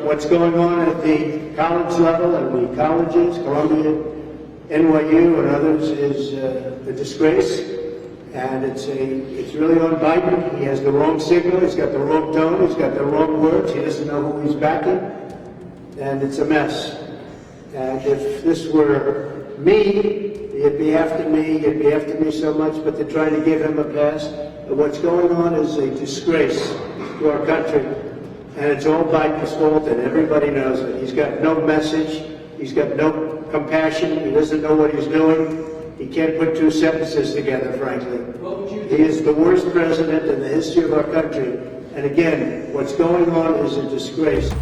What's going on at the college level and the colleges, Columbia, NYU, and others, is a disgrace, and it's really on Biden. He has the wrong signal, he's got the wrong tone, he's got the wrong words, he doesn't know who he's backing, and it's a mess. And if this were me, you'd be after me so much, but they're trying to give him a pass. But what's going on is a disgrace to our country, and it's all Biden's fault, and everybody knows it. He's got no message, he's got no compassion, he doesn't know what he's doing. He can't put two sentences together, frankly. He is the worst president in the history of our country. And again, what's going on is a disgrace.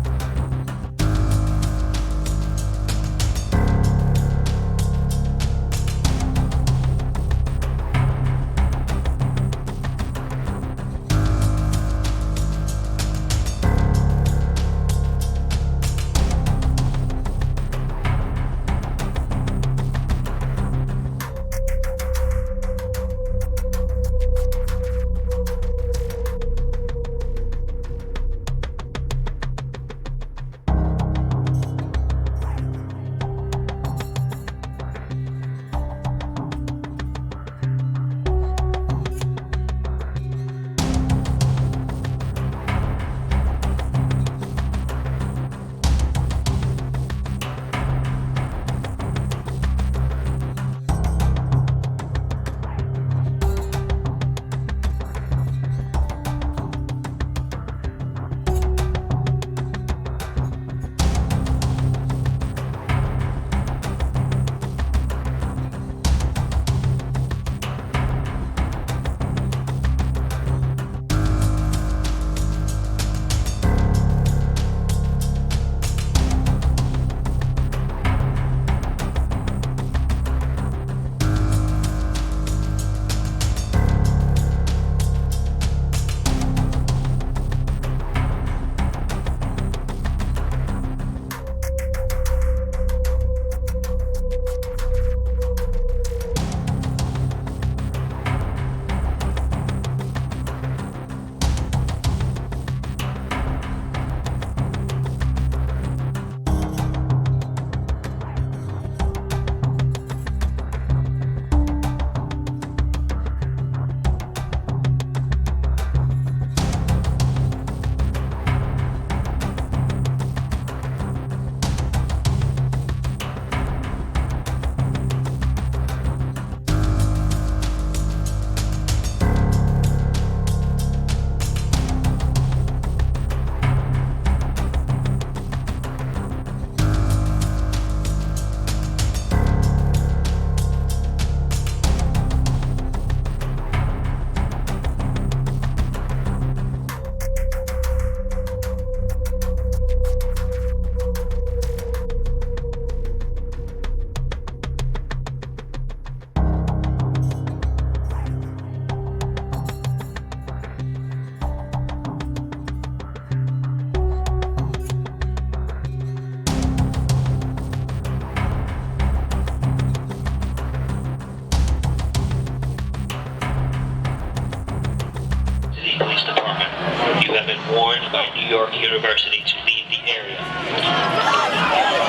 Police Department. You have been warned by New York University to leave the area.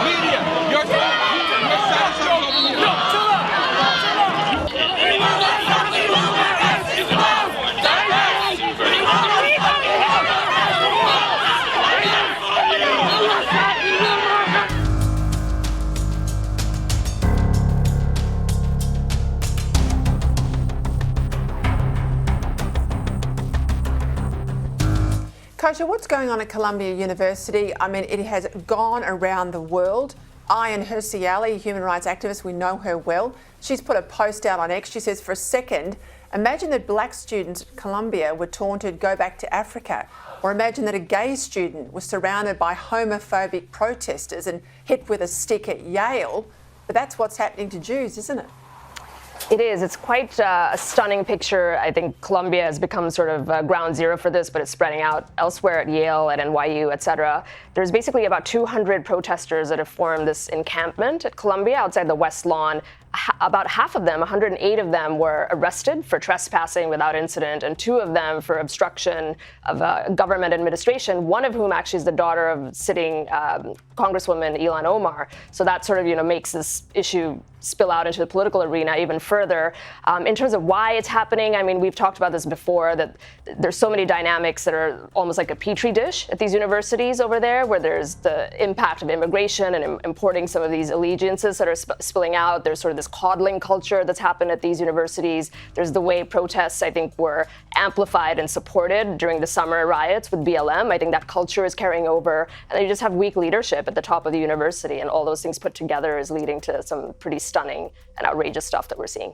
Media, your Kosha, what's going on at Columbia University? I mean, it has gone around the world. Ayaan Hirsi Ali, human rights activist, we know her well. She's put a post out on X. She says, for a second, imagine that black students at Columbia were taunted, go back to Africa. Or imagine that a gay student was surrounded by homophobic protesters and hit with a stick at Yale. But that's what's happening to Jews, isn't it? It is. It's quite a stunning picture. I think Columbia has become sort of ground zero for this, but it's spreading out elsewhere at Yale, at NYU, et cetera. There's basically about 200 protesters that have formed this encampment at Columbia outside the West Lawn about half of them, 108 of them, were arrested for trespassing without incident, and 2 of them for obstruction of government administration, one of whom actually is the daughter of sitting Congresswoman Ilhan Omar. So that sort of, makes this issue spill out into the political arena even further. In terms of why it's happening, I mean, we've talked about this before, that there's so many dynamics that are almost like a petri dish at these universities over there, where there's the impact of immigration and importing some of these allegiances that are spilling out. There's sort of this coddling culture that's happened at these universities. There's the way protests, I think, were amplified and supported during the summer riots with BLM. I think that culture is carrying over, and you just have weak leadership at the top of the university, and all those things put together is leading to some pretty stunning and outrageous stuff that we're seeing.